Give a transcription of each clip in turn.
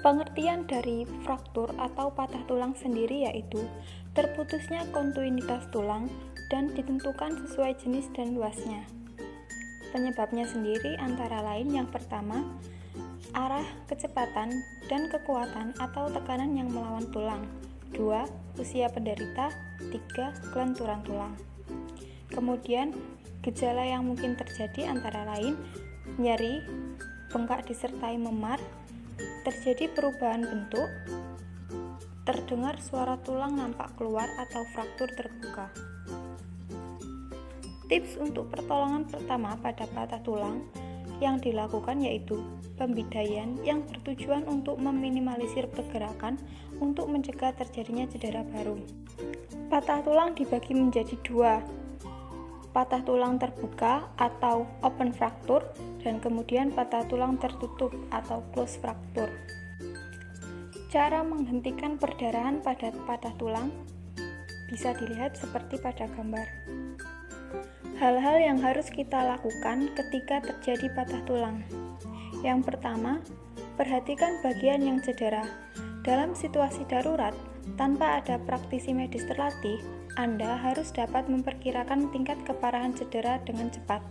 Pengertian dari fraktur atau patah tulang sendiri yaitu terputusnya kontinuitas tulang dan ditentukan sesuai jenis dan luasnya. Penyebabnya sendiri antara lain yang pertama, arah, kecepatan, dan kekuatan atau tekanan yang melawan tulang. 2. Usia penderita. 3. Kelenturan tulang. Kemudian, gejala yang mungkin terjadi antara lain nyeri, bengkak disertai memar, terjadi perubahan bentuk, terdengar suara tulang nampak keluar atau fraktur terbuka. Tips untuk pertolongan pertama pada patah tulang yang dilakukan yaitu pembidaian yang bertujuan untuk meminimalisir pergerakan untuk mencegah terjadinya cedera baru. Patah tulang dibagi menjadi dua, patah tulang terbuka atau open fracture dan kemudian patah tulang tertutup atau closed fracture. Cara menghentikan perdarahan pada patah tulang bisa dilihat seperti pada gambar. Hal-hal yang harus kita lakukan ketika terjadi patah tulang. Yang pertama, perhatikan bagian yang cedera. Dalam situasi darurat, tanpa ada praktisi medis terlatih, Anda harus dapat memperkirakan tingkat keparahan cedera dengan cepat.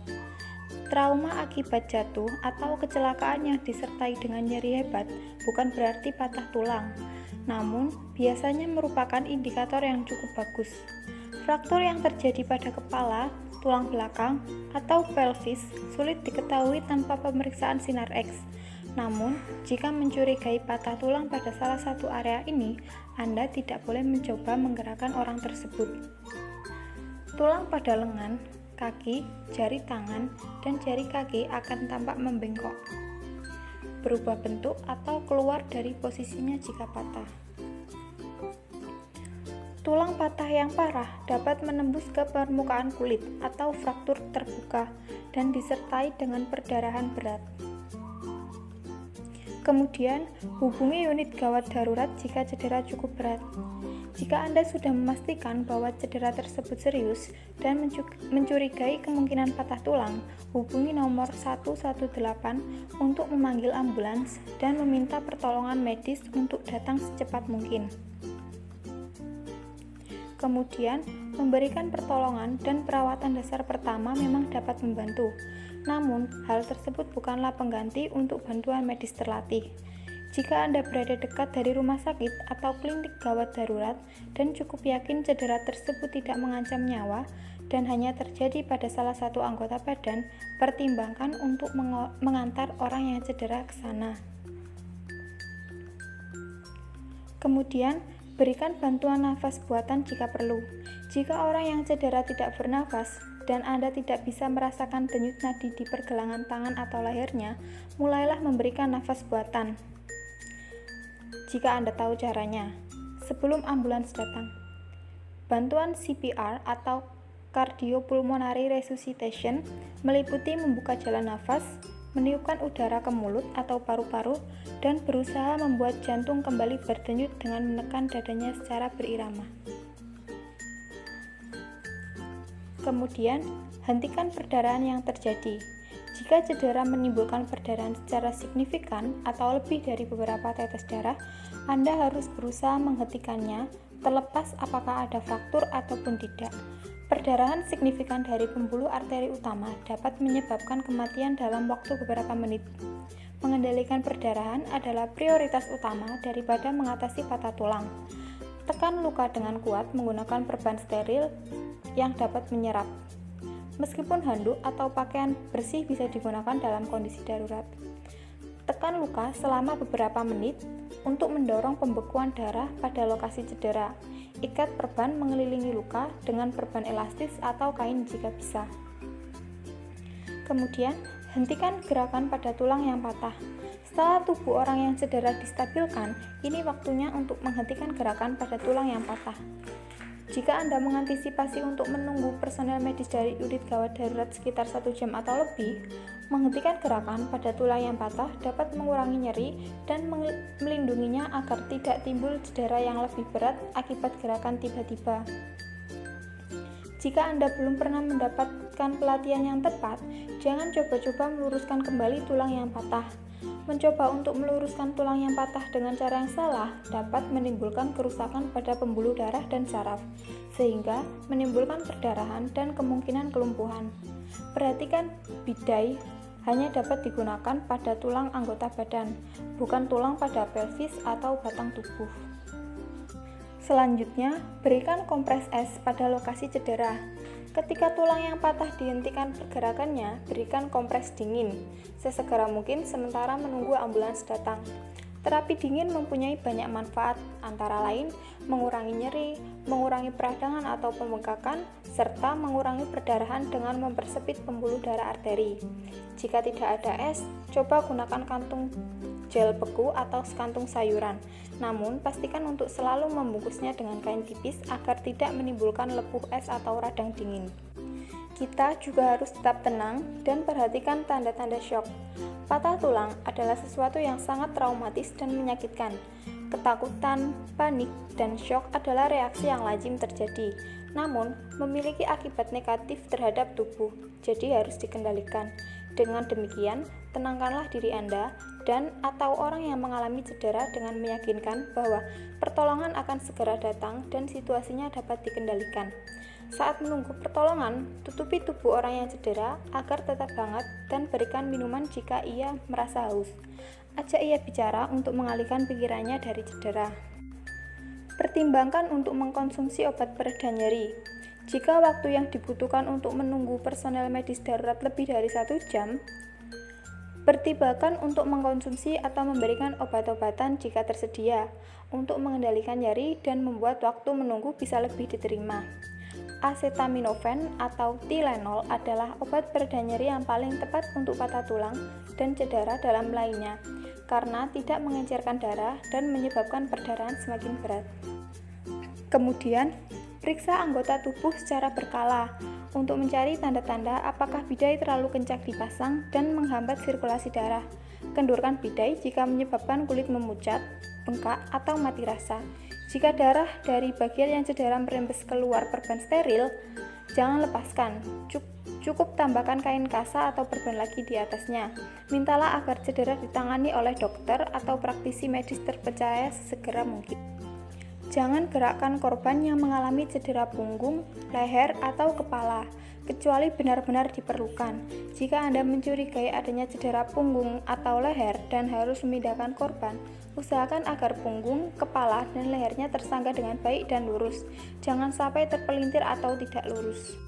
Trauma akibat jatuh atau kecelakaan yang disertai dengan nyeri hebat bukan berarti patah tulang, namun biasanya merupakan indikator yang cukup bagus. Fraktur yang terjadi pada kepala, tulang belakang, atau pelvis sulit diketahui tanpa pemeriksaan sinar X. Namun, jika mencurigai patah tulang pada salah satu area ini, Anda tidak boleh mencoba menggerakkan orang tersebut. Tulang pada lengan, kaki, jari tangan, dan jari kaki akan tampak membengkok, berubah bentuk atau keluar dari posisinya jika patah. Tulang patah yang parah dapat menembus ke permukaan kulit atau fraktur terbuka dan disertai dengan perdarahan berat. Kemudian, hubungi unit gawat darurat jika cedera cukup berat. Jika Anda sudah memastikan bahwa cedera tersebut serius dan mencurigai kemungkinan patah tulang, hubungi nomor 118 untuk memanggil ambulans dan meminta pertolongan medis untuk datang secepat mungkin. Kemudian, memberikan pertolongan dan perawatan dasar pertama memang dapat membantu. Namun, hal tersebut bukanlah pengganti untuk bantuan medis terlatih. Jika Anda berada dekat dari rumah sakit atau klinik gawat darurat dan cukup yakin cedera tersebut tidak mengancam nyawa dan hanya terjadi pada salah satu anggota badan, pertimbangkan untuk mengantar orang yang cedera ke sana. Kemudian, berikan bantuan nafas buatan jika perlu. Jika orang yang cedera tidak bernafas dan Anda tidak bisa merasakan denyut nadi di pergelangan tangan atau lehernya, mulailah memberikan nafas buatan. Jika Anda tahu caranya, sebelum ambulans datang. Bantuan CPR atau Cardiopulmonary Resuscitation meliputi membuka jalan nafas, meniupkan udara ke mulut atau paru-paru, dan berusaha membuat jantung kembali berdenyut dengan menekan dadanya secara berirama. Kemudian, hentikan perdarahan yang terjadi. Jika cedera menimbulkan perdarahan secara signifikan atau lebih dari beberapa tetes darah, Anda harus berusaha menghentikannya, terlepas apakah ada fraktur ataupun tidak. Perdarahan signifikan dari pembuluh arteri utama dapat menyebabkan kematian dalam waktu beberapa menit. Mengendalikan perdarahan adalah prioritas utama daripada mengatasi patah tulang. Tekan luka dengan kuat menggunakan perban steril yang dapat menyerap. Meskipun handuk atau pakaian bersih bisa digunakan dalam kondisi darurat. Tekan luka selama beberapa menit untuk mendorong pembekuan darah pada lokasi cedera. Ikat perban mengelilingi luka dengan perban elastis atau kain jika bisa. Kemudian, hentikan gerakan pada tulang yang patah. Setelah tubuh orang yang cedera distabilkan, ini waktunya untuk menghentikan gerakan pada tulang yang patah. Jika Anda mengantisipasi untuk menunggu personel medis dari unit gawat darurat sekitar 1 jam atau lebih, menghentikan gerakan pada tulang yang patah dapat mengurangi nyeri dan melindunginya agar tidak timbul cedera yang lebih berat akibat gerakan tiba-tiba. Jika Anda belum pernah mendapatkan pelatihan yang tepat, jangan coba-coba meluruskan kembali tulang yang patah. Mencoba untuk meluruskan tulang yang patah dengan cara yang salah dapat menimbulkan kerusakan pada pembuluh darah dan saraf, sehingga menimbulkan perdarahan dan kemungkinan kelumpuhan. Perhatikan, bidai hanya dapat digunakan pada tulang anggota badan, bukan tulang pada pelvis atau batang tubuh. Selanjutnya, berikan kompres es pada lokasi cedera. Ketika tulang yang patah dihentikan pergerakannya, berikan kompres dingin sesegera mungkin sementara menunggu ambulans datang. Terapi dingin mempunyai banyak manfaat, antara lain mengurangi nyeri, mengurangi peradangan atau pembengkakan, serta mengurangi perdarahan dengan mempersempit pembuluh darah arteri. Jika tidak ada es, coba gunakan kantung gel beku atau sekantung sayuran. Namun, pastikan untuk selalu membungkusnya dengan kain tipis agar tidak menimbulkan lepuh es atau radang dingin. Kita juga harus tetap tenang dan perhatikan tanda-tanda syok. Patah tulang adalah sesuatu yang sangat traumatis dan menyakitkan. Ketakutan, panik, dan syok adalah reaksi yang lazim terjadi, namun memiliki akibat negatif terhadap tubuh, jadi harus dikendalikan. Dengan demikian, tenangkanlah diri Anda dan atau orang yang mengalami cedera dengan meyakinkan bahwa pertolongan akan segera datang dan situasinya dapat dikendalikan. Saat menunggu pertolongan, tutupi tubuh orang yang cedera agar tetap hangat dan berikan minuman jika ia merasa haus. Ajak ia bicara untuk mengalihkan pikirannya dari cedera. Pertimbangkan untuk mengkonsumsi obat pereda nyeri. Jika waktu yang dibutuhkan untuk menunggu personel medis darurat lebih dari 1 jam, pertimbangkan untuk mengkonsumsi atau memberikan obat-obatan jika tersedia, untuk mengendalikan nyeri dan membuat waktu menunggu bisa lebih diterima. Acetaminophen atau Tylenol adalah obat pereda nyeri yang paling tepat untuk patah tulang dan cedera dalam lainnya, karena tidak mengencerkan darah dan menyebabkan perdarahan semakin berat. Kemudian, periksa anggota tubuh secara berkala untuk mencari tanda-tanda apakah bidai terlalu kencang dipasang dan menghambat sirkulasi darah. Kendurkan bidai jika menyebabkan kulit memucat, bengkak, atau mati rasa. Jika darah dari bagian yang cedera merembes keluar perban steril, jangan lepaskan. Cukup tambahkan kain kasa atau perban lagi di atasnya. Mintalah agar cedera ditangani oleh dokter atau praktisi medis terpercaya sesegera mungkin. Jangan gerakkan korban yang mengalami cedera punggung, leher, atau kepala, kecuali benar-benar diperlukan. Jika Anda mencurigai adanya cedera punggung atau leher dan harus memindahkan korban, usahakan agar punggung, kepala, dan lehernya tersangga dengan baik dan lurus. Jangan sampai terpelintir atau tidak lurus.